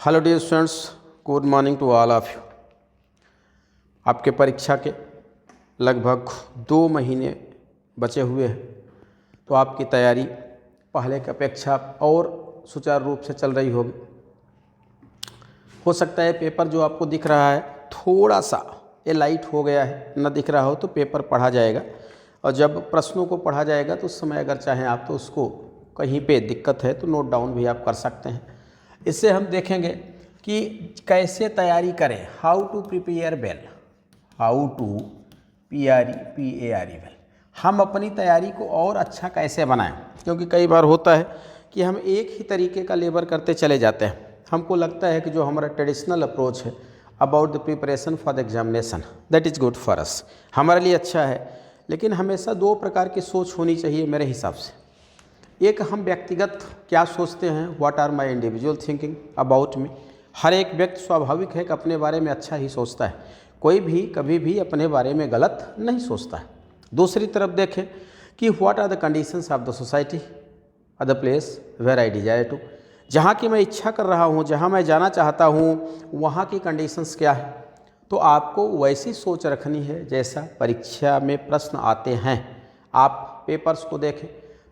Hello dear students, good morning to all of you. आपके परीक्षा के लगभग 2 महीने बचे हुए हैं, तो आपकी तैयारी पहले की अपेक्षा और सुचारू रूप से चल रही होगी। हो सकता है पेपर जो आपको दिख रहा है थोड़ा सा ये लाइट हो गया है, न दिख रहा हो तो पेपर पढ़ा जाएगा, और जब प्रश्नों को पढ़ा जाएगा तो उस समय अगर चाहें आप तो उसको कहीं पे दिक्कत है तो नोट डाउन भी आप कर सकते हैं। इससे हम देखेंगे कि कैसे तैयारी करें, how to prepare well, how to PREPARE well. हम अपनी तैयारी को और अच्छा कैसे बनाएं, क्योंकि कई बार होता है कि हम एक ही तरीके का लेबर करते चले जाते हैं। हमको लगता है कि जो हमारा ट्रेडिशनल अप्रोच है about the preparation for the examination, that is good for us, हमारे लिए अच्छा है। लेकिन हमेशा 2 प्रकार की सोच होनी चाहिए मेरे हिसाब से। एक, हम व्यक्तिगत क्या सोचते हैं, what are my individual thinking about me. हर एक व्यक्ति स्वाभाविक है कि अपने बारे में अच्छा ही सोचता है, कोई भी कभी भी अपने बारे में गलत नहीं सोचता है। दूसरी तरफ देखें कि what are the conditions of the society और the place where I desire to, जहाँ की मैं इच्छा कर रहा हूँ, जहाँ मैं जाना चाहता हूँ, वहाँ की कंडीशंस क्या है। तो आपको वैसी सोच रखनी है जैसा परीक्षा में प्रश्न आते हैं। आप पेपर्स को देखें,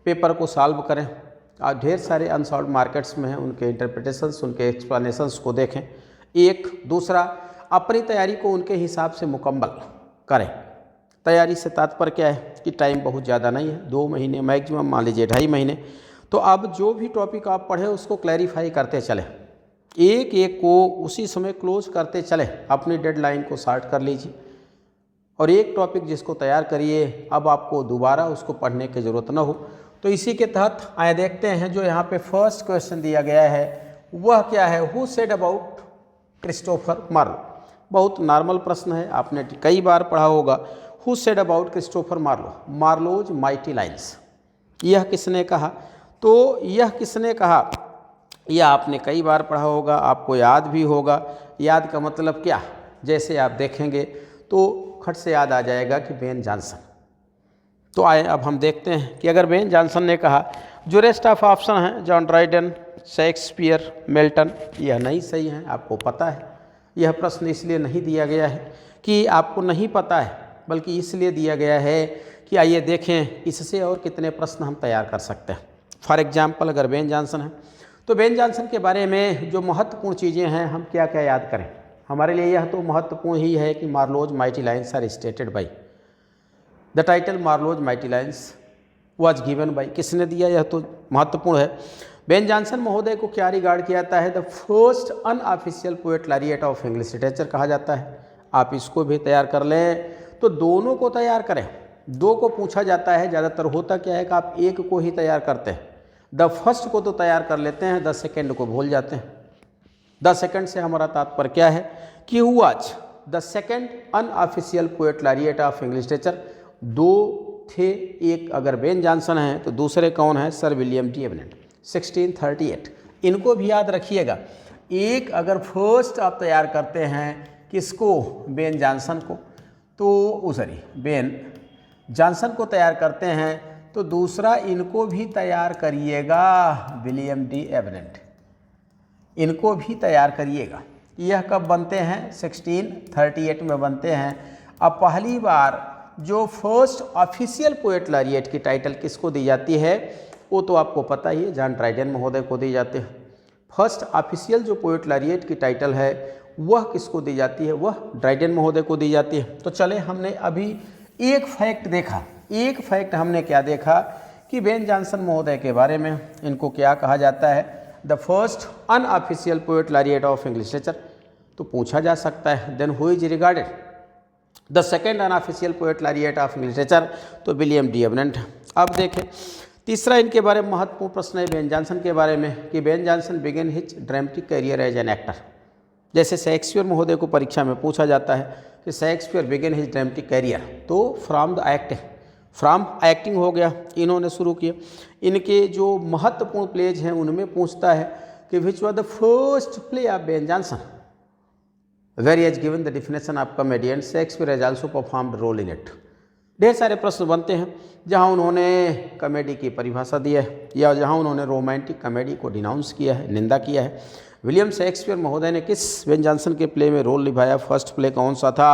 पेपर को सॉल्व करें, और ढेर सारे अनसॉल्व मार्केट्स में हैं, उनके इंटरप्रिटेशंस, उनके एक्सप्लेनेशंस को देखें। एक दूसरा, अपनी तैयारी को उनके हिसाब से मुकम्मल करें। तैयारी से तात्पर्य क्या है कि टाइम बहुत ज़्यादा नहीं है, 2 महीने मैक्सिमम, मान लीजिए 2.5 महीने। तो अब जो भी टॉपिक आप पढ़े उसको क्लैरिफाई करते चलें, एक एक को उसी समय क्लोज करते चलें, अपनी डेडलाइन को शार्ट कर लीजिए। और एक टॉपिक जिसको तैयार करिए, अब आपको दोबारा उसको पढ़ने की ज़रूरत ना हो। तो इसी के तहत आए देखते हैं, जो यहाँ पे फर्स्ट क्वेश्चन दिया गया है वह क्या है, who said about Christopher Marlowe. बहुत नॉर्मल प्रश्न है, आपने कई बार पढ़ा होगा। Who said about Christopher Marlowe, Marlowe's mighty lines, यह किसने कहा। तो यह किसने कहा, यह आपने कई बार पढ़ा होगा, आपको याद भी होगा। याद का मतलब क्या, जैसे आप देखेंगे तो खट से याद आ जाएगा कि बेन जॉनसन। तो आए अब हम देखते हैं कि अगर बेन जॉनसन ने कहा, जो रेस्ट ऑफ ऑप्शन हैं जॉन ड्राइडन, शेक्सपियर, मिल्टन, यह नहीं सही है, आपको पता है। यह प्रश्न इसलिए नहीं दिया गया है कि आपको नहीं पता है, बल्कि इसलिए दिया गया है कि आइए देखें इससे और कितने प्रश्न हम तैयार कर सकते हैं। फॉर एग्जाम्पल, अगर बेन जॉनसन है तो बेन जॉनसन के बारे में जो महत्वपूर्ण चीज़ें हैं हम क्या क्या याद करें। हमारे लिए यह तो महत्वपूर्ण ही है कि Marlowe's mighty lines are stated by, the title Marlowe's mighty lines was given by, किसने दिया, यह तो महत्वपूर्ण है। बेन जॉनसन महोदय को क्या रिगार्ड किया जाता है, the first unofficial poet laureate of English literature कहा जाता है। आप इसको भी तैयार कर लें, तो दोनों को तैयार करें। 2 को पूछा जाता है, ज़्यादातर होता क्या है कि आप एक को ही तैयार करते हैं। द फर्स्ट को तो तैयार कर लेते हैं, द सेकेंड को भूल जाते हैं। द सेकेंड से हमारा तात्पर्य क्या है कि was the second unofficial poet laureate of English literature. 2 थे, एक अगर बेन जॉनसन है तो दूसरे कौन है, सर विलियम डी एबनेट, 1638। इनको भी याद रखिएगा। एक अगर फर्स्ट आप तैयार करते हैं किसको, बेन जॉनसन को, तो सॉरी बेन जॉनसन को तैयार करते हैं, तो दूसरा इनको भी तैयार करिएगा, विलियम डी एबनेट, इनको भी तैयार करिएगा। यह कब बनते हैं, 1638 में बनते हैं। अब पहली बार जो फर्स्ट ऑफिशियल पोएट लॉरिएट की टाइटल किसको दी जाती है, वो तो आपको पता ही है, जॉन ड्राइडन महोदय को दी जाती है। फर्स्ट ऑफिशियल जो पोएट लॉरिएट की टाइटल है वह किसको दी जाती है, वह ड्राइडन महोदय को दी जाती है। तो चले, हमने अभी एक फैक्ट देखा, एक फैक्ट हमने क्या देखा कि बेन जॉनसन महोदय के बारे में इनको क्या कहा जाता है, the first unofficial poet laureate of English literature. तो पूछा जा सकता है, then who is regarded the second unofficial poet laureate of English literature, तो विलियम डी एबनेट। अब देखें तीसरा इनके बारे में महत्वपूर्ण प्रश्न है बेन जॉनसन के बारे में कि Ben Jonson began his dramatic career as an actor. जैसे शेक्सपियर महोदय को परीक्षा में पूछा जाता है कि Shakespeare began his dramatic career, तो फ्रॉम एक्टिंग हो गया, इन्होंने शुरू किया। इनके जो महत्वपूर्ण प्लेज हैं उनमें पूछता है कि which was the first play of Ben Jonson, where he has given the definition of comedian, Shakespeare has also performed role in it. ढेर सारे प्रश्न बनते हैं जहां उन्होंने कॉमेडी की परिभाषा दी है या जहां उन्होंने रोमांटिक कॉमेडी को डिनाउंस किया है, निंदा किया है। विलियम शेक्सपियर महोदय ने किस बेन जॉनसन के प्ले में रोल निभाया, फर्स्ट प्ले कौन सा था,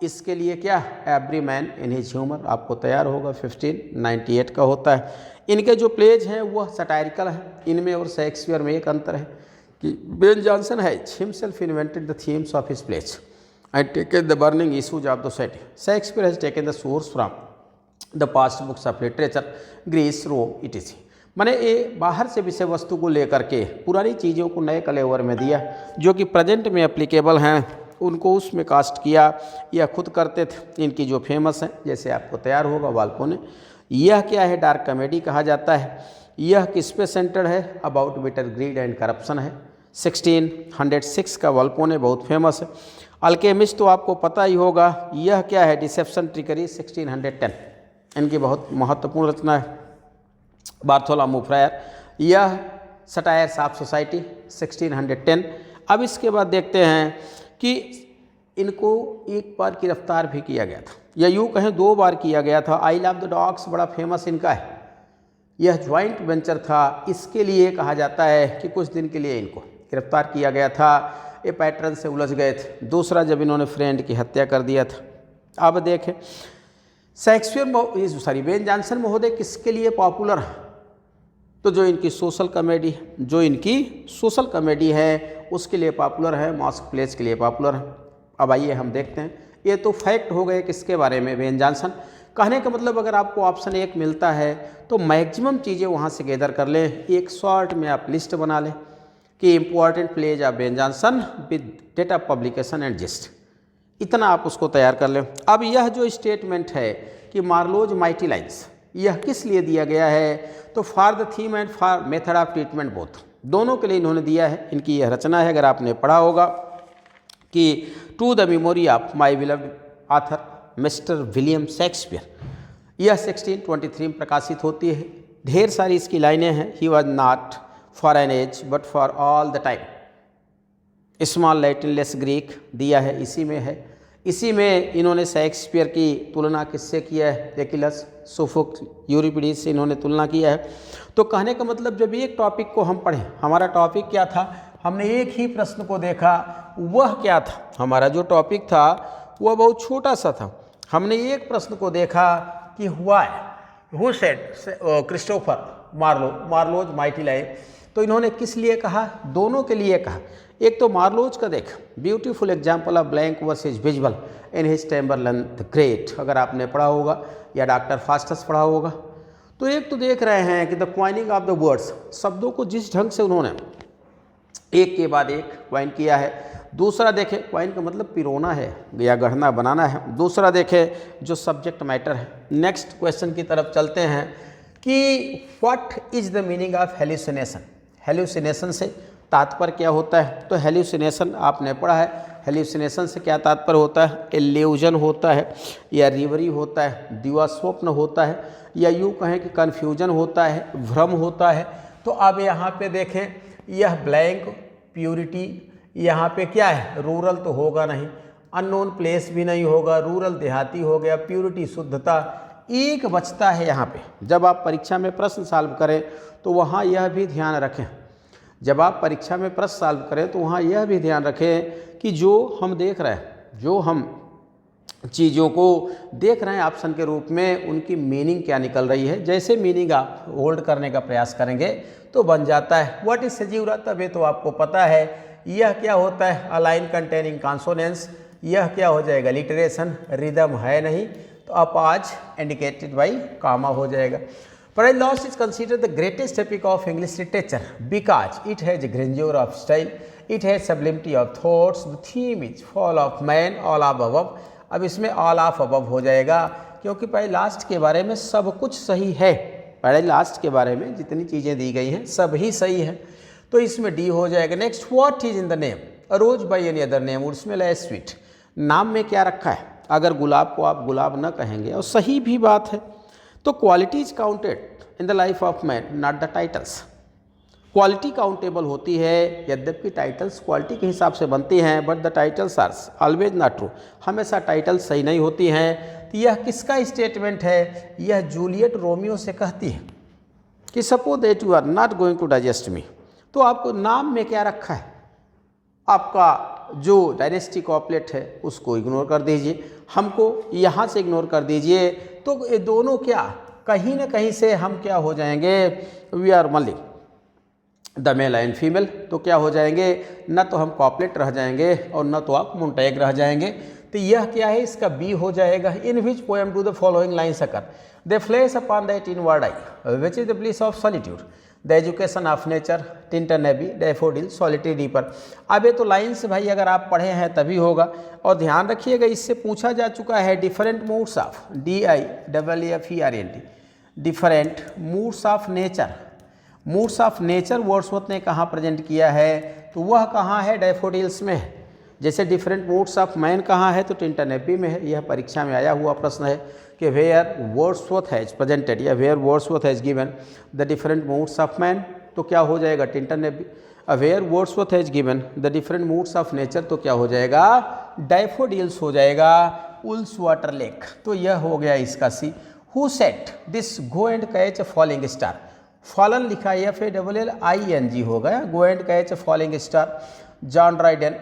इसके लिए क्या, every man in his humour, आपको तैयार होगा, 1598 का होता है। इनके जो प्लेज हैं वह सटायरिकल है। इनमें और शेक्सपियर में एक अंतर है कि बेन जॉनसन है himself invented the themes of his plays and taken the burning issues of the society. Shakespeare has taken the source from the past books of literature, Greece, Rome, etc. मैंने ये बाहर से विषय वस्तु को लेकर के पुरानी चीज़ों को नए कलेवर में दिया जो कि प्रेजेंट में एप्लीकेबल हैं, उनको उसमें कास्ट किया या खुद करते थे। इनकी जो फेमस है, जैसे आपको तैयार होगा वाल्पो ने, यह क्या है, डार्क कॉमेडी कहा जाता है। यह किस पे सेंटर्ड है, about bitter grid and corruption है। 1606 का वाल्पो ने, बहुत फेमस है। अल्केमिस्ट तो आपको पता ही होगा, यह क्या है, डिसेप्शन ट्रिकरी 1610, इनकी बहुत महत्वपूर्ण रचना है। बार्थोलोमेव फ्रायर, यह सटायर्स ऑफ सोसाइटी 1610। अब इसके बाद देखते हैं कि इनको एक बार गिरफ्तार भी किया गया था, या यूँ कहें 2 बार किया गया था। आई लव द डॉग्स बड़ा फेमस इनका है, यह ज्वाइंट वेंचर था। इसके लिए कहा जाता है कि कुछ दिन के लिए इनको गिरफ्तार किया गया था, ये पैटर्न से उलझ गए थे। दूसरा जब इन्होंने फ्रेंड की हत्या कर दिया था। अब देखें शेक्सपियर बेन जॉनसन महोदय किसके लिए पॉपुलर है, तो जो इनकी सोशल कॉमेडी है उसके लिए पॉपुलर है, मास्क प्लेस के लिए पॉपुलर है। अब आइए हम देखते हैं, ये तो फैक्ट हो गए किसके बारे में, बेन जॉनसन। कहने का मतलब अगर आपको ऑप्शन 1 मिलता है तो मैक्सिमम चीज़ें वहाँ से गैदर कर लें, एक शॉर्ट में आप लिस्ट बना लें कि important plays of Ben Jonson with date of publication and gist, इतना आप उसको तैयार कर लें। अब यह जो स्टेटमेंट है कि मार्लोज माइटी लाइन्स, यह किस लिए दिया गया है, तो for the theme and for method of treatment both, दोनों के लिए इन्होंने दिया है। इनकी यह रचना है, अगर आपने पढ़ा होगा कि to the memory of my beloved author mister William Shakespeare, यह 1623 में प्रकाशित होती है। ढेर सारी इसकी लाइनें हैं। He was not for an age but for all the time, small Latin less Greek दिया है, इसी में है। इसी में इन्होंने शेक्सपियर की तुलना किससे किया है, एकिलस, सोफोक्ल, यूरिपिडीज से इन्होंने तुलना किया है। तो कहने का मतलब जब एक टॉपिक को हम पढ़ें, हमारा टॉपिक क्या था, हमने एक ही प्रश्न को देखा, वह क्या था, हमारा जो टॉपिक था वह बहुत छोटा सा था। हमने एक प्रश्न को देखा कि who said Christopher Marlowe's mighty line, तो इन्होंने किस लिए कहा, दोनों के लिए कहा। एक तो मार्लोज का देख, beautiful example of blank versus visual in his Chamberlain the great, अगर आपने पढ़ा होगा या डॉक्टर फास्टस पढ़ा होगा। तो एक तो देख रहे हैं कि the coining of the words, शब्दों को जिस ढंग से उन्होंने एक के बाद एक क्वाइन किया है। दूसरा देखें, क्वाइन का मतलब पिरोना है या गढ़ना बनाना है। दूसरा देखें जो सब्जेक्ट मैटर है। नेक्स्ट क्वेश्चन की तरफ चलते हैं कि what is the meaning of hallucination, hallucination से तात्पर्य क्या होता है। तो हेल्यूसिनेशन आपने पढ़ा है, हेल्यूसिनेशन से क्या तात्पर्य होता है, इल्यूजन होता है या रिवरी होता है, दिवास्वप्न होता है, या यूँ कहें कि कन्फ्यूजन होता है, भ्रम होता है। तो अब यहाँ पे देखें, यह ब्लैंक, प्यूरिटी, यहाँ पे क्या है, रूरल तो होगा नहीं, अननोन प्लेस भी नहीं होगा, रूरल देहाती हो गया, प्यूरिटी शुद्धता, एक बचता है यहाँ पे। जब आप परीक्षा में प्रश्न सॉल्व करें तो वहाँ यह भी ध्यान रखें, जब आप परीक्षा में प्रश्न सॉल्व करें तो वहाँ यह भी ध्यान रखें कि जो हम देख रहे हैं, जो हम चीज़ों को देख रहे हैं ऑप्शन के रूप में, उनकी मीनिंग क्या निकल रही है। जैसे मीनिंग आप होल्ड करने का प्रयास करेंगे तो बन जाता है। व्हाट इज सजीवरा, तब ये तो आपको पता है। यह क्या होता है, अलाइन कंटेनिंग कॉन्सोनेंट्स, यह क्या हो जाएगा, लिटरेशन, रिदम है नहीं, तो अपाज इंडिकेटेड बाई कामा हो जाएगा। Paradise Lost is considered the greatest epic of English literature because it has grandeur of style, it has sublimity of thoughts, the theme is fall of man, all of above। अब इसमें all of above हो जाएगा क्योंकि Paradise Lost के बारे में सब कुछ सही है। Paradise Lost के बारे में जितनी चीज़ें दी गई हैं सब ही सही है, तो इसमें डी हो जाएगा। Next, what is in the name, a rose by any other name would smell as sweet, नाम में क्या रखा है, अगर गुलाब को आप गुलाब न कहेंगे, और सही भी बात है। तो qualities counted in the life of man, not the titles. Quality countable होती है, यद्यपि टाइटल्स क्वालिटी के हिसाब से बनती हैं, but the titles are always not true, हमेशा टाइटल सही नहीं होती हैं। तो यह किसका स्टेटमेंट है? यह जूलियट रोमियो से कहती है कि suppose that you are not going to digest me, तो आपको नाम में क्या रखा है? आपका जो डायनेस्टी कॉपलेट है उसको इग्नोर कर दीजिए, हमको यहाँ से इग्नोर कर दीजिए, तो ये दोनों क्या कहीं ना कहीं से हम क्या हो जाएंगे? We are merely the male and female, तो क्या हो जाएंगे? न तो हम कॉपलेट रह जाएंगे और न तो आप मोन्टैग रह जाएंगे। तो यह क्या है? इसका बी हो जाएगा। In which poem do the following lines occur? They flash upon that inward eye which is the bliss of solitude, the education of nature, Tintern Abbey, daffodil, solitary reaper. अब ये तो लाइन्स भाई अगर आप पढ़े हैं तभी होगा। और ध्यान रखिएगा इससे पूछा जा चुका है different moods of DIFFERENT, different moods of nature. Moods of nature Wordsworth ने कहाँ प्रेजेंट किया है? तो वह कहाँ है? डैफोडिल्स में है। जैसे डिफरेंट मूड्स ऑफ मैन कहाँ है? तो टिंटर नेबी में है। यह परीक्षा में आया हुआ प्रश्न है कि वेयर वर्ड्सवर्थ हैज प्रेजेंटेड या where Wordsworth has given the different moods of man, तो क्या हो जाएगा? Tintern Abbey. Where Wordsworth has given the different moods of nature, तो क्या हो जाएगा? डैफोडिल्स हो जाएगा। उल्स वाटर लेक, तो यह हो गया इसका C. Who said this go and catch a falling star? Fallen लिखा है FALLING होगा, go and catch a falling star. John Dryden,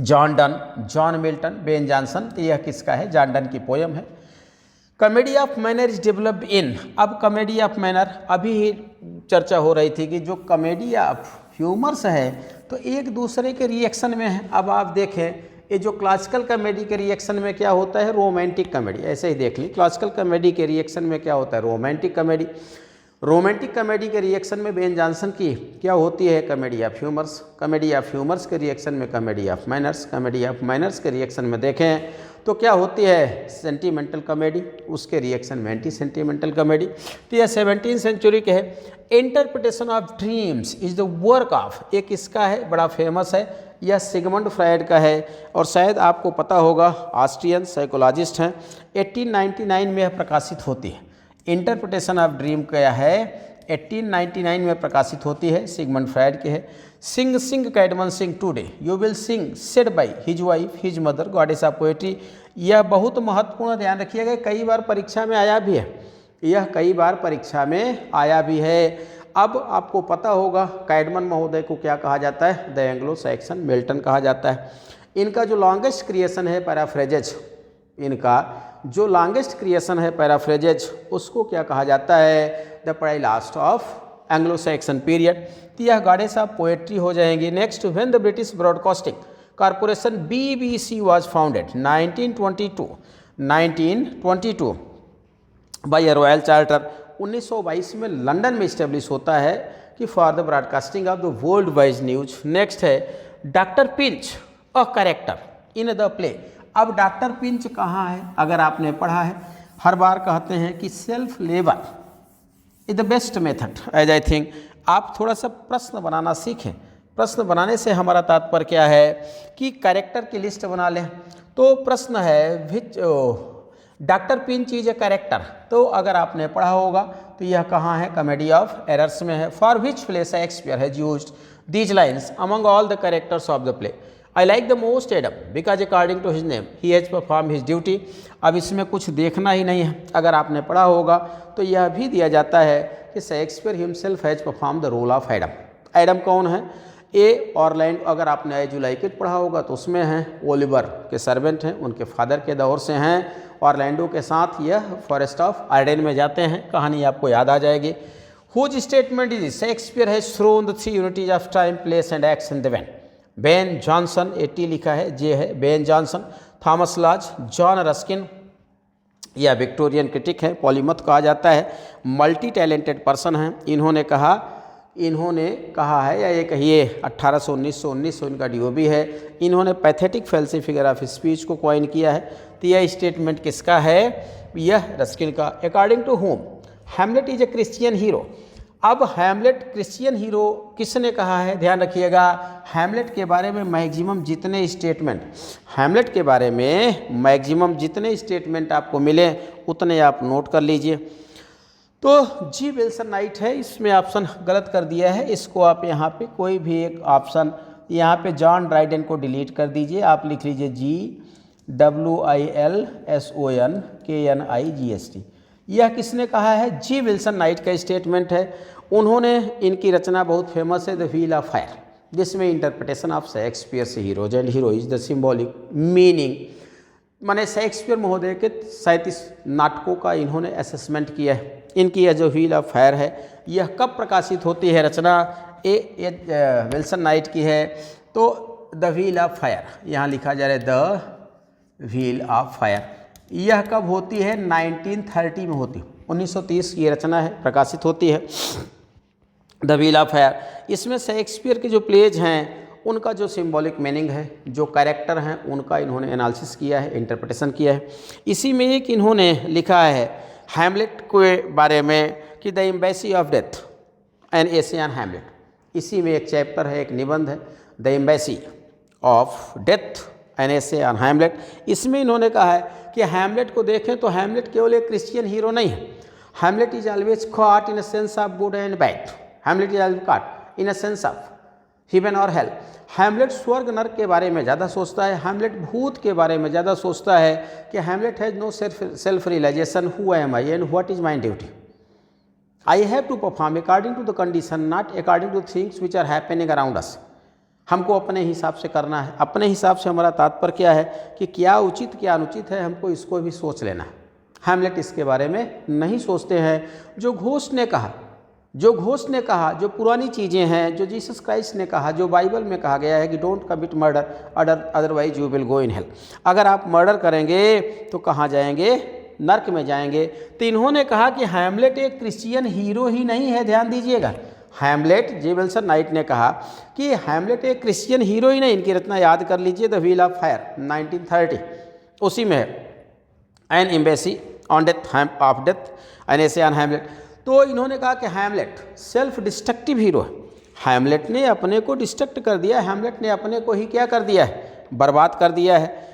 John Donne, John Milton, Ben Jonson, तो यह किसका है? जॉन डन की पोयम है। Comedy of manner is developed in, अब कॉमेडी ऑफ मैनर अभी ही चर्चा हो रही थी कि जो कॉमेडी ऑफ ह्यूमर्स है तो एक दूसरे के रिएक्शन में है। अब आप देखें ये जो क्लासिकल कॉमेडी के रिएक्शन में क्या होता है? Romantic comedy. ऐसे ही देख ली, क्लासिकल कॉमेडी के रिएक्शन में क्या होता है? Romantic comedy. रोमांटिक कॉमेडी के रिएक्शन में बेन जॉनसन की क्या होती है? Comedy of humours. Comedy of humours के रिएक्शन में comedy of manners. Comedy of manners के रिएक्शन में देखें तो क्या होती है? सेंटीमेंटल कॉमेडी, उसके रिएक्शन में एंटी सेंटीमेंटल कॉमेडी। तो यह 17वीं सेंचुरी के है। Interpretation of dreams is the work of, एक इसका है बड़ा फेमस है, यह सिगमंड फ्रायड का है और शायद आपको पता होगा ऑस्ट्रियन साइकोलॉजिस्ट हैं। 1899 में यह प्रकाशित होती है। इंटरप्रिटेशन ऑफ ड्रीम क्या है? 1899 में प्रकाशित होती है, सिगमंड फ्रायड के है। Sing sing Caedmon sing today you will sing said by his wife his mother, goddess of poetry. यह बहुत महत्वपूर्ण, ध्यान रखिएगा, कई बार परीक्षा में आया भी है, यह कई बार परीक्षा में आया भी है। अब आपको पता होगा कैडमन महोदय को क्या कहा जाता है? द एंग्लो सैक्सन मिल्टन कहा जाता है। इनका जो लॉन्गेस्ट क्रिएशन है पैराफ्रेजेज, इनका जो लॉन्गेस्ट क्रिएशन है पैराफ्रेजेज, उसको क्या कहा जाता है? The Paradise Lost of Anglo Saxon period. तो यह गॉडेस ऑफ पोएट्री हो जाएंगी। Next, when the British Broadcasting Corporation BBC was founded 1922 by royal charter. 1922 में लंदन में इस्टेब्लिश होता है कि for the broadcasting of the world wise news. Next है doctor Pinch a character in the play. अब doctor Pinch कहाँ है? अगर आपने पढ़ा है, हर बार कहते हैं कि self labour is the best method as I think. आप थोड़ा सा प्रश्न बनाना सीखें। प्रश्न बनाने से हमारा तात्पर्य क्या है कि कैरेक्टर की लिस्ट बना लें। तो प्रश्न है which doctor Pinch is a character, तो अगर आपने पढ़ा होगा तो यह कहाँ है? कॉमेडी ऑफ एरर्स में है। For which play Shakespeare has used these lines among all the characters of the play? I like the most Adam because according to his name he has perform his duty. अब इसमें कुछ देखना ही नहीं है, अगर आपने पढ़ा होगा तो यह भी दिया जाता है कि Shakespeare himself has perform the role of Adam. Adam कौन है? ए ऑरलैंडो, अगर आपने एज यू लाइक इट पढ़ा होगा तो उसमें हैं ओलिवर के सर्वेंट हैं, उनके फादर के दौर से हैं। ऑरलैंडो के साथ यह फॉरेस्ट ऑफ आर्डेन में जाते हैं, कहानी आपको याद आ जाएगी। Whose statement is Shakespeare has thrown the 3 unities of time place and ax in the van. Ben Jonson, 80 लिखा है, जे है Ben Jonson. Thomas Lodge, John Ruskin, यह विक्टोरियन क्रिटिक है, पॉलीमथ कहा जाता है, मल्टी टैलेंटेड पर्सन हैं। इन्होंने कहा है या ये कहिए 1819 इनका DOB है। इन्होंने पैथेटिक फैल्सी फिगर ऑफ स्पीच को कॉइन किया है। तो यह स्टेटमेंट किसका है? यह रस्किन का। According to home Hamlet is a Christian hero. अब हैमलेट क्रिश्चियन हीरो किसने कहा है? ध्यान रखिएगा, हैमलेट के बारे में मैक्सिमम जितने स्टेटमेंट आपको मिले उतने आप नोट कर लीजिए। तो जी विल्सन नाइट है, इसमें ऑप्शन गलत कर दिया है। इसको आप यहाँ पे कोई भी एक ऑप्शन, यहाँ पे जॉन ड्राइडन को डिलीट कर दीजिए, आप लिख लीजिए GWILSONKNIGST। यह किसने कहा है? जी विल्सन नाइट का स्टेटमेंट है। उन्होंने, इनकी रचना बहुत फेमस है, द व्हील ऑफ फायर, जिसमें इंटरप्रिटेशन ऑफ शेक्सपियर से heroes and heroines the symbolic meaning, माने शेक्सपियर महोदय के 37 नाटकों का इन्होंने असेसमेंट किया है। इनकी यह जो व्हील ऑफ फायर है, यह कब प्रकाशित होती है? रचना विल्सन नाइट की है। तो द व्हील ऑफ फायर, यहाँ लिखा जा रहा है द व्हील ऑफ फायर, यह कब होती है? 1930 में होती है। 1930 की रचना है, प्रकाशित होती है द व्हील ऑफ फायर। इसमें शेक्सपियर के जो प्लेज हैं उनका जो सिंबॉलिक मीनिंग है, जो कैरेक्टर हैं, उनका इन्होंने एनालिसिस किया है, इंटरप्रिटेशन किया है। इसी में एक इन्होंने लिखा है हैमलेट के बारे में कि the embassy of death an essay on Hamlet. इसी में एक चैप्टर है, एक निबंध है, the embassy of death an essay on Hamlet. इसमें इन्होंने कहा है कि हैमलेट को देखें तो हैमलेट केवल एक क्रिश्चियन हीरो नहीं है। Hamlet is always caught in a sense of good and bad. Hamlet is always caught in a sense of haven और हेल। हैमलेट स्वर्ग नरक के बारे में ज़्यादा सोचता है, हैमलेट भूत के बारे में ज़्यादा सोचता है कि Hamlet has no self realisation, who am I and what is my duty, I have to perform according to the condition, not according to things which are happening around us. हमको अपने हिसाब से करना है। अपने हिसाब से हमारा तात्पर्य क्या है कि क्या उचित क्या अनुचित है, हमको इसको भी सोच लेना है। हैमलेट इसके बारे में नहीं सोचते हैं। जो घोस्ट ने कहा, जो पुरानी चीज़ें हैं, जो जीसस क्राइस्ट ने कहा, जो बाइबल में कहा गया है कि don't commit murder otherwise you will go in hell, अगर आप मर्डर करेंगे तो कहाँ जाएंगे? नर्क में जाएंगे। तो इन्होंने कहा कि हैमलेट एक क्रिश्चियन हीरो ही नहीं है। ध्यान दीजिएगा, हैमलेट, जी विल्सन नाइट ने कहा कि हैमलेट एक क्रिश्चियन हीरो ही नहीं। इनकी रचना याद कर लीजिए, द व्हील ऑफ फायर 1930, उसी में है N embassy on death of death an essay on Hamlet. तो इन्होंने कहा कि हैमलेट सेल्फ डिस्ट्रक्टिव हीरो है। हैमलेट ने अपने को डिस्ट्रक्ट कर दिया, हैमलेट ने अपने को ही क्या कर दिया है? बर्बाद कर दिया है।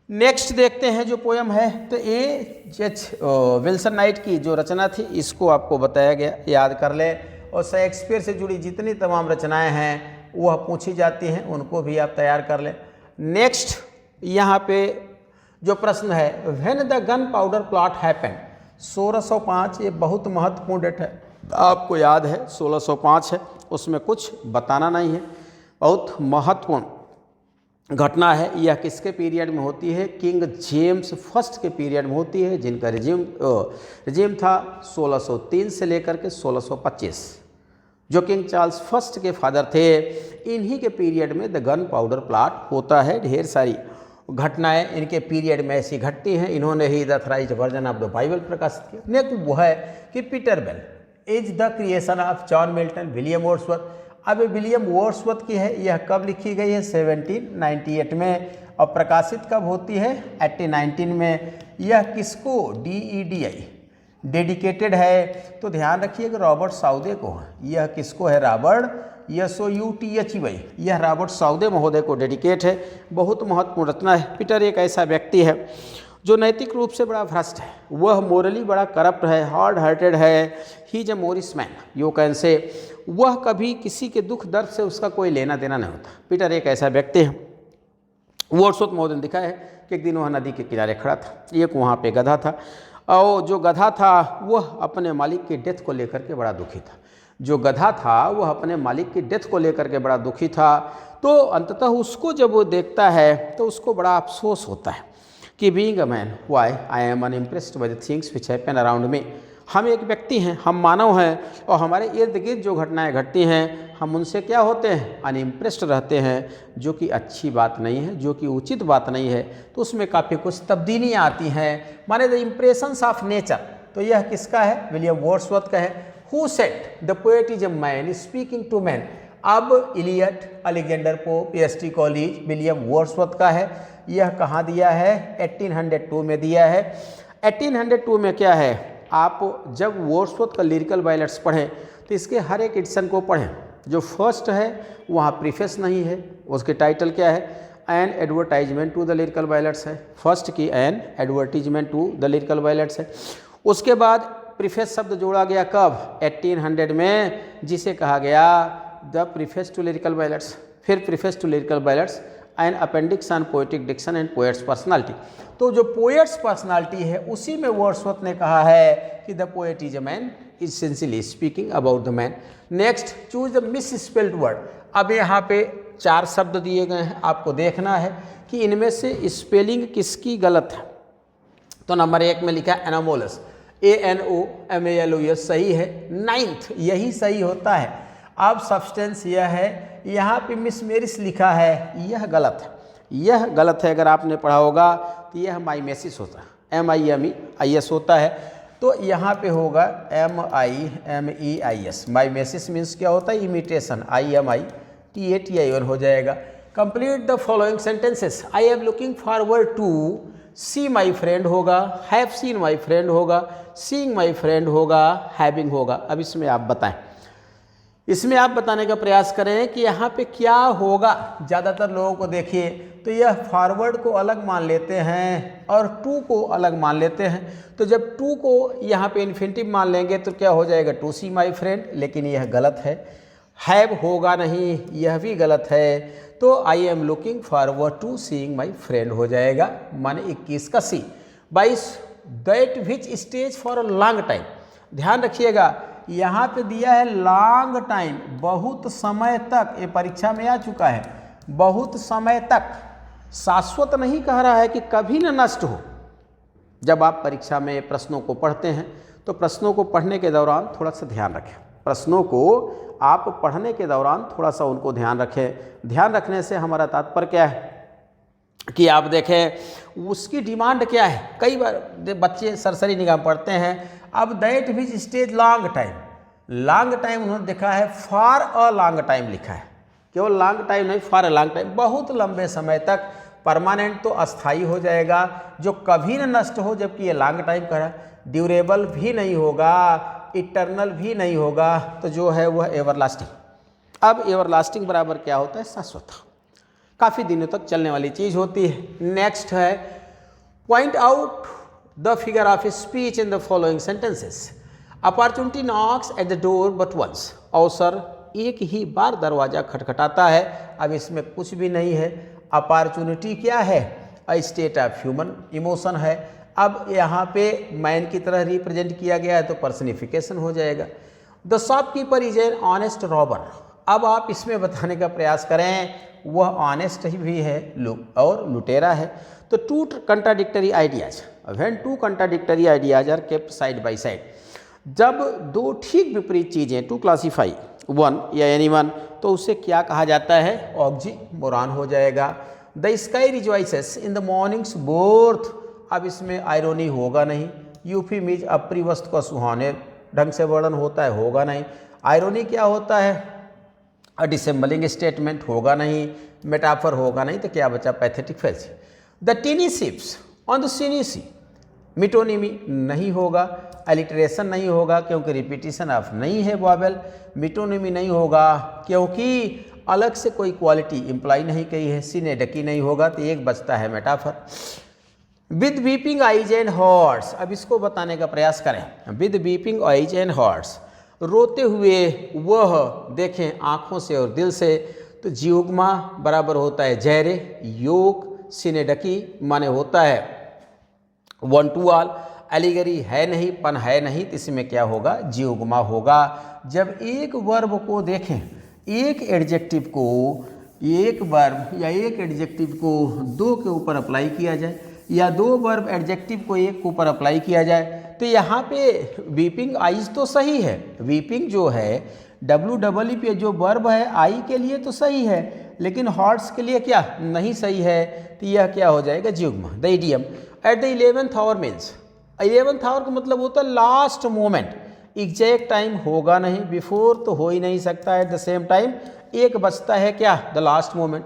नेक्स्ट देखते हैं जो पोयम है, तो विल्सन नाइट की जो रचना थी, इसको आपको बताया गया, याद कर ले। और शेक्सपियर से जुड़ी जितनी तमाम रचनाएं हैं वह पूछी जाती हैं, उनको भी आप तैयार कर लें। नेक्स्ट यहाँ पे जो प्रश्न है, when the gun powder plot happened, 1605, ये बहुत महत्वपूर्ण डेट है, आपको याद है 1605 है, उसमें कुछ बताना नहीं है, बहुत महत्वपूर्ण घटना है। यह किसके पीरियड में होती है? किंग जेम्स फर्स्ट के पीरियड में होती है, जिनका रिजीम था 1603 से लेकर के 1625। जो किंग चार्ल्स फर्स्ट के फादर थे, इन्हीं के पीरियड में द गन पाउडर प्लॉट होता है। ढेर सारी घटनाएं इनके पीरियड में ऐसी घटती हैं। इन्होंने ही the authorised version of the Bible प्रकाशित किया। नेक्स्ट वो है कि Peter Bell is the creation of John Milton, William Wordsworth. अब विलियम वर्ड्सवर्थ की है, यह कब लिखी गई है? 1798 में। और प्रकाशित कब होती है? 1819 में। यह किसको? DEDI डेडिकेटेड है। तो ध्यान रखिएगा रॉबर्ट साउदे को। यह किसको है? रॉबर्ट SOUTHY, यह रॉबर्ट साउदे महोदय को डेडिकेट है। बहुत महत्वपूर्ण रचना है। पीटर एक ऐसा व्यक्ति है जो नैतिक रूप से बड़ा भ्रष्ट है, वह मोरली बड़ा करप्ट है, हार्ड हार्टेड है, he is a Morris man, you can say. वह कभी किसी के दुख दर्द से उसका कोई लेना देना नहीं होता। पीटर एक ऐसा व्यक्ति है। वर्ड्सवर्थ महोदय ने दिखा है कि एक दिन वह नदी के किनारे खड़ा था, एक वहाँ पे गधा था, और जो गधा था वह अपने मालिक की डेथ को लेकर के बड़ा दुखी था। जो गधा था वह अपने मालिक की डेथ को लेकर के बड़ा दुखी था। तो अंततः उसको जब वो देखता है तो उसको बड़ा अफसोस होता है कि being a man why I am unimpressed by the things which happen around me. हम एक व्यक्ति हैं, हम मानव हैं, और हमारे इर्द गिर्द जो घटनाएं घटती हैं हम उनसे क्या होते हैं? अनइम्प्रेस्ड रहते हैं, जो कि अच्छी बात नहीं है, जो कि उचित बात नहीं है। तो उसमें काफ़ी कुछ तब्दीलियाँ आती हैं, माने द इम्प्रेशंस ऑफ नेचर। तो यह किसका है? विलियम वर्ड्सवर्थ का है। Who said the poet is a man speaking to man. अब Eliot, Alexander Pope, PST college, William Wordsworth का है। यह कहाँ दिया है? 1802 में दिया है। 1802 में क्या है? आप जब वर्ड्सवर्थ का लिरिकल बायलेट्स पढ़ें तो इसके हर एक एडिशन को पढ़ें। जो फर्स्ट है वहाँ प्रीफेस नहीं है, उसके टाइटल क्या है? An advertisement to the lyrical ballads है। फर्स्ट की an advertisement to the lyrical ballads है। उसके बाद प्रीफेस शब्द जोड़ा गया कब? 1800 में, जिसे कहा गया the preface to lyrical ballads. फिर preface to lyrical ballads and appendix on poetic diction and poets personality. तो जो पोएट्स पर्सनालिटी है उसी में वर्ड्सवर्थ ने कहा है कि the poet is a man essentially speaking about the man. Next, choose the miss spelled word. अब यहाँ पे 4 शब्द दिए गए हैं, आपको देखना है कि इनमें से स्पेलिंग किसकी गलत है। तो नंबर 1 में लिखा है एनामोलस, ANOMALOUS सही है। 9th यही सही होता है। अब सब्सटेंस यह है, यहाँ पे मिसमेरिस लिखा है, यह गलत है, यह गलत है। अगर आपने पढ़ा होगा तो यह माइमेसिस होता है, MIMEIS होता है। तो यहाँ पे होगा MIMEIS। माइमेसिस मीन्स क्या होता है? इमिटेशन, IMITATION हो जाएगा। Complete the following sentences. I am looking forward to see my friend होगा, हैव सीन माई फ्रेंड होगा, सीइंग माई फ्रेंड होगा, हैविंग होगा। अब इसमें आप बताएं, इसमें आप बताने का प्रयास करें कि यहाँ पे क्या होगा। ज़्यादातर लोगों को देखिए तो यह फॉरवर्ड को अलग मान लेते हैं और टू को अलग मान लेते हैं। तो जब टू को यहाँ पे इन्फिनिटिव मान लेंगे तो क्या हो जाएगा? टू सी माई फ्रेंड, लेकिन यह गलत है। हैव होगा नहीं, यह भी गलत है। तो I am looking forward to seeing my friend हो जाएगा, माने 21 का C. 22, that which stage for a long time. ध्यान रखिएगा, यहाँ पे दिया है लॉन्ग टाइम, बहुत समय तक। ये परीक्षा में आ चुका है, बहुत समय तक। शाश्वत नहीं कह रहा है कि कभी न नष्ट हो। जब आप परीक्षा में प्रश्नों को पढ़ते हैं तो प्रश्नों को पढ़ने के दौरान थोड़ा सा ध्यान रखें। प्रश्नों को आप पढ़ने के दौरान थोड़ा सा उनको ध्यान रखें। ध्यान रखने से हमारा तात्पर्य क्या है कि आप देखें उसकी डिमांड क्या है। कई बार बच्चे सरसरी निगाह पढ़ते हैं। अब that which stage long time, long time उन्होंने देखा है फॉर अ लॉन्ग टाइम लिखा है, केवल लॉन्ग टाइम नहीं, फॉर अ लॉन्ग टाइम, बहुत लंबे समय तक। परमानेंट तो अस्थाई हो जाएगा, जो कभी न नष्ट हो, जबकि ये लॉन्ग टाइम कह रहा है। ड्यूरेबल भी नहीं होगा, इटर्नल भी नहीं होगा, तो जो है वह एवरलास्टिंग। अब एवरलास्टिंग बराबर क्या होता है? शाश्वत, काफ़ी दिनों तक चलने वाली चीज़ होती है। नेक्स्ट है point out the figure of speech in the following sentences. Opportunity knocks at the door but once. अवसर एक ही बार दरवाज़ा खटखटाता है। अब इसमें कुछ भी नहीं है। अपॉर्चुनिटी क्या है? A state of human emotion है। अब यहाँ पे मैन की तरह रिप्रेजेंट किया गया है तो पर्सनिफिकेशन हो जाएगा। The shopkeeper is an honest robber. अब आप इसमें बताने का प्रयास करें वह ऑनेस्ट ही भी है और लुटेरा है। तो two contradictory ideas, when two contradictory ideas are kept side by side. जब दो ठीक विपरीत चीज़ें, टू क्लासीफाई वन या एनी वन, तो उसे क्या कहा जाता है? ऑक्सीमोरॉन हो जाएगा। The sky rejoices in the morning's birth. अब इसमें आयरोनी होगा नहीं। यूफिमिज अप्री वस्तु का सुहाने ढंग से वर्णन होता है, होगा नहीं। आयरोनी क्या होता है? अ डिसेंबलिंग स्टेटमेंट, होगा नहीं। मेटाफर होगा नहीं, तो क्या बचा? Pathetic fallacy. The tiny ships on the shiny sea. Metonymy नहीं होगा। एलिट्रेशन नहीं होगा क्योंकि रिपीटिशन ऑफ नहीं है वॉवेल। मिटोनिमी नहीं होगा क्योंकि अलग से कोई क्वालिटी इम्प्लाई नहीं की है। सिनेडकी नहीं होगा, तो एक बचता है metaphor. With weeping eyes and hearts. अब इसको बताने का प्रयास करें। With weeping eyes and hearts, रोते हुए वह देखें आँखों से और दिल से। तो जियोग्मा बराबर होता है जहरे। योग सिनेडकी माने होता है वन टू ऑल। एलिगरी है नहीं, पन है नहीं, तो इसमें क्या होगा? जियोग्मा होगा। जब एक वर्ब को देखें, एक एडजेक्टिव को, एक वर्ब या एक एडजेक्टिव को दो के ऊपर अप्लाई किया जाए या दो वर्ब एडजेक्टिव को एक के ऊपर अप्लाई किया जाए, तो यहाँ पे वीपिंग आइज तो सही है। वीपिंग जो है WEE पे जो वर्ब है आई के लिए तो सही है, लेकिन हॉर्ट्स के लिए क्या नहीं सही है? तो यह क्या हो जाएगा? Zeugma. The idiom at the 11th hour means. 11th hour का मतलब होता है लास्ट मोमेंट। एग्जैक्ट टाइम होगा नहीं, बिफोर तो हो ही नहीं सकता। एट द सेम टाइम एक बचता है क्या? The last moment.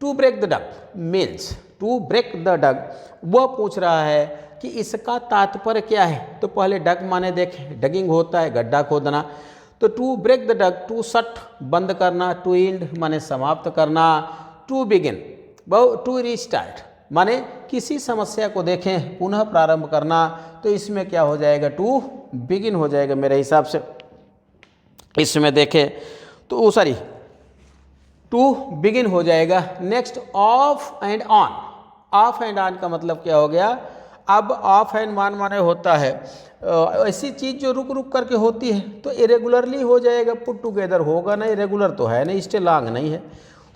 To break the duck means, to break the duck, वह पूछ रहा है कि इसका तात्पर्य क्या है। तो पहले डक माने देखें, डगिंग होता है गड्ढा खोदना। तो to break the duck, to shut बंद करना, टू एंड माने समाप्त करना, टू बिगिन, टू रिस्टार्ट माने किसी समस्या को देखें पुनः प्रारंभ करना, तो इसमें क्या हो जाएगा, टू बिगिन हो जाएगा मेरे हिसाब से। इसमें देखें तो सॉरी टू बिगिन हो जाएगा। Next of and on, of and on का मतलब क्या हो गया, अब ऑफ एंड ऑन माने होता है ऐसी चीज़ जो रुक रुक करके होती है, तो इरेगुलरली हो जाएगा, पुट टुगेदर होगा ना, इरेगुलर तो है नहीं, स्टे लॉन्ग नहीं है।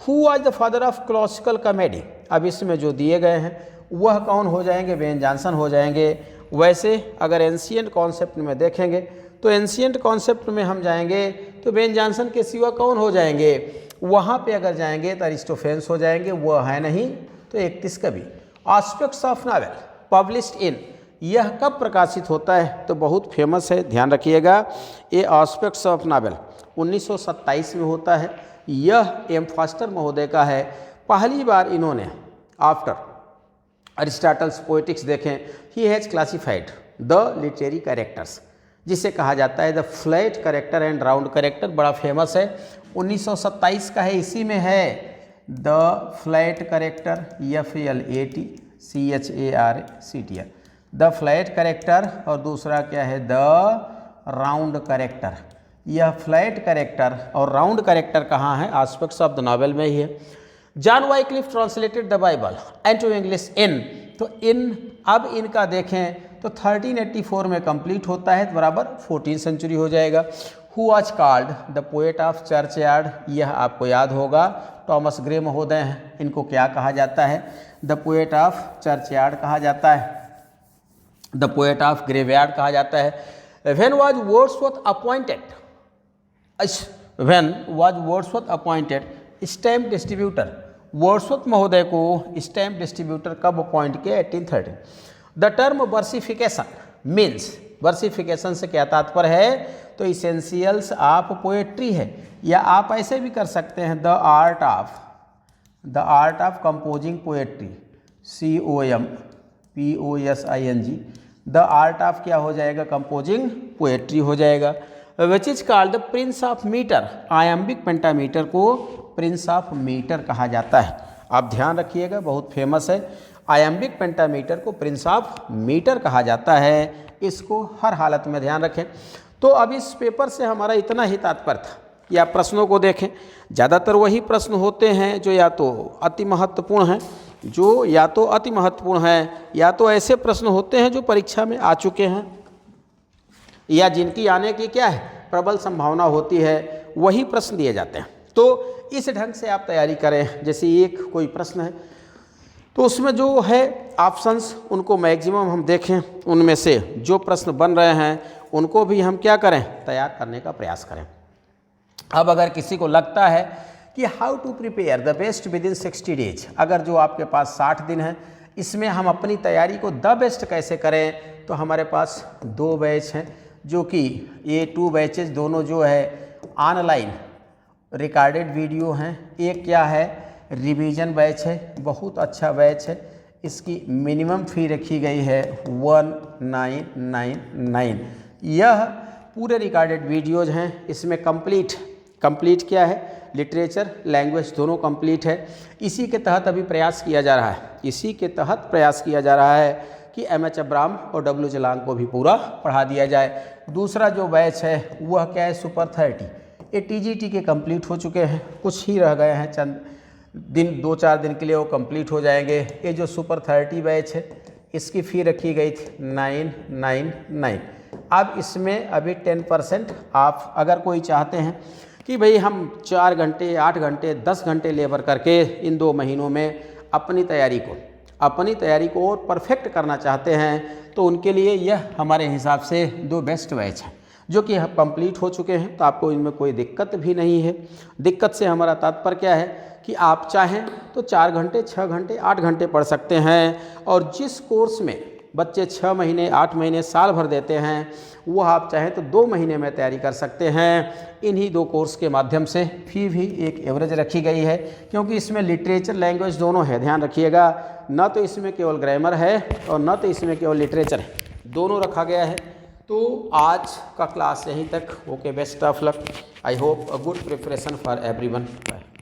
Who was the father of classical comedy, अब इसमें जो दिए गए हैं वह कौन हो जाएंगे, बेन जॉनसन हो जाएंगे। वैसे अगर एंशिएंट कॉन्सेप्ट में देखेंगे तो एंशिएंट कॉन्सेप्ट में हम जाएंगे तो बेन जॉनसन के सिवा कौन हो जाएंगे, वहाँ पे अगर जाएंगे तो अरिस्टोफेन्स हो जाएंगे, वह है नहीं तो 31 कवि। Aspects of novel published in, यह कब प्रकाशित होता है, तो बहुत फेमस है, ध्यान रखिएगा। ये एस्पेक्ट्स ऑफ नॉवेल 1927 में होता है। यह एम फास्टर महोदय का है। पहली बार इन्होंने आफ्टर अरिस्टोटल्स पोएटिक्स देखें, he has classified the literary characters, जिसे कहा जाता है the flat character and round character, बड़ा फेमस है, 1927 का है। इसी में है the flat character, FLATCHARCTR, the flat character, और दूसरा क्या है, द राउंड कैरेक्टर। यह फ्लैट कैरेक्टर और राउंड कैरेक्टर कहाँ है, एस्पेक्ट्स ऑफ द नॉवेल में ही है। John Wycliffe translated the Bible into English in, तो इन अब इनका देखें तो 1384 में कंप्लीट होता है, बराबर 14th सेंचुरी हो जाएगा। Who was called the poet of churchyard, यह आपको याद होगा, टॉमस ग्रे महोदय हैं। इनको क्या कहा जाता है, द पोएट ऑफ चर्चयार्ड कहा जाता है, द पोएट ऑफ ग्रेवयार्ड कहा जाता है। When was Wordsworth appointed, when was Wordsworth appointed stamp distributor, Wordsworth महोदय को स्टैम्प डिस्ट्रीब्यूटर कब अपॉइंट किया, 1830। द टर्म वर्सिफिकेशन मीन्स, वर्सिफिकेशन से क्या तात्पर्य है, तो इसेंशियल्स ऑफ पोएट्री है, या आप ऐसे भी कर सकते हैं the art of composing poetry, COMPOSING, the art of क्या हो जाएगा, कंपोजिंग पोएट्री हो जाएगा। Which is called the prince of metre, iambic pentameter को प्रिंस ऑफ मीटर कहा जाता है। आप ध्यान रखिएगा, बहुत फेमस है, आयम्बिक पेंटामीटर को प्रिंस ऑफ मीटर कहा जाता है, इसको हर हालत में ध्यान रखें। तो अब इस पेपर से हमारा इतना ही तात्पर्य था। या प्रश्नों को देखें, ज़्यादातर वही प्रश्न होते हैं जो या तो अति महत्वपूर्ण हैं, या तो ऐसे प्रश्न होते हैं जो परीक्षा में आ चुके हैं, या जिनकी आने की क्या है, प्रबल संभावना होती है, वही प्रश्न दिए जाते हैं। तो इस ढंग से आप तैयारी करें। जैसे एक कोई प्रश्न है तो उसमें जो है ऑप्शंस, उनको मैक्सिमम हम देखें, उनमें से जो प्रश्न बन रहे हैं उनको भी हम क्या करें, तैयार करने का प्रयास करें। अब अगर किसी को लगता है कि how to prepare the best with in 60 days, अगर जो आपके पास 60 दिन है, इसमें हम अपनी तैयारी को द बेस्ट कैसे करें, तो हमारे पास 2 बैच हैं, जो कि ये 2 बैचेज दोनों जो है ऑनलाइन रिकॉर्डेड वीडियो हैं। एक क्या है, रिवीजन बैच है, बहुत अच्छा बैच है, इसकी मिनिमम फ़ी रखी गई है 1999। यह पूरे रिकॉर्डेड वीडियोज़ हैं, इसमें कंप्लीट क्या है, लिटरेचर लैंग्वेज दोनों कंप्लीट है। इसी के तहत अभी प्रयास किया जा रहा है, कि MH अब्राम और W जलांग को भी पूरा पढ़ा दिया जाए। दूसरा जो बैच है वह क्या है, सुपर 30, ये TGT के कंप्लीट हो चुके हैं, कुछ ही रह गए हैं, चंद दिन 2-4 दिन के लिए वो कंप्लीट हो जाएंगे। ये जो सुपर 30 बैच है, इसकी फ़ी रखी गई थी 999। अब इसमें अभी 10% आप अगर कोई चाहते हैं कि भाई हम 4 घंटे 8 घंटे 10 घंटे लेबर करके इन 2 महीनों में अपनी तैयारी को और परफेक्ट करना चाहते हैं, तो उनके लिए यह हमारे हिसाब से 2 बेस्ट बैच हैं, जो कि कंप्लीट हो चुके हैं। तो आपको इनमें कोई दिक्कत भी नहीं है। दिक्कत से हमारा तात्पर्य क्या है कि आप चाहें तो 4 घंटे 6 घंटे 8 घंटे पढ़ सकते हैं, और जिस कोर्स में बच्चे 6 महीने 8 महीने साल भर देते हैं, वो आप चाहें तो 2 महीने में तैयारी कर सकते हैं। इन्हीं 2 कोर्स के माध्यम से फ़ी भी एक एवरेज रखी गई है, क्योंकि इसमें लिटरेचर लैंग्वेज दोनों है, ध्यान रखिएगा, न तो इसमें केवल ग्रामर है और न तो इसमें केवल लिटरेचर है, दोनों रखा गया है। तो आज का क्लास यहीं तक। Okay, best of luck. I hope a good preparation for everyone. Bye.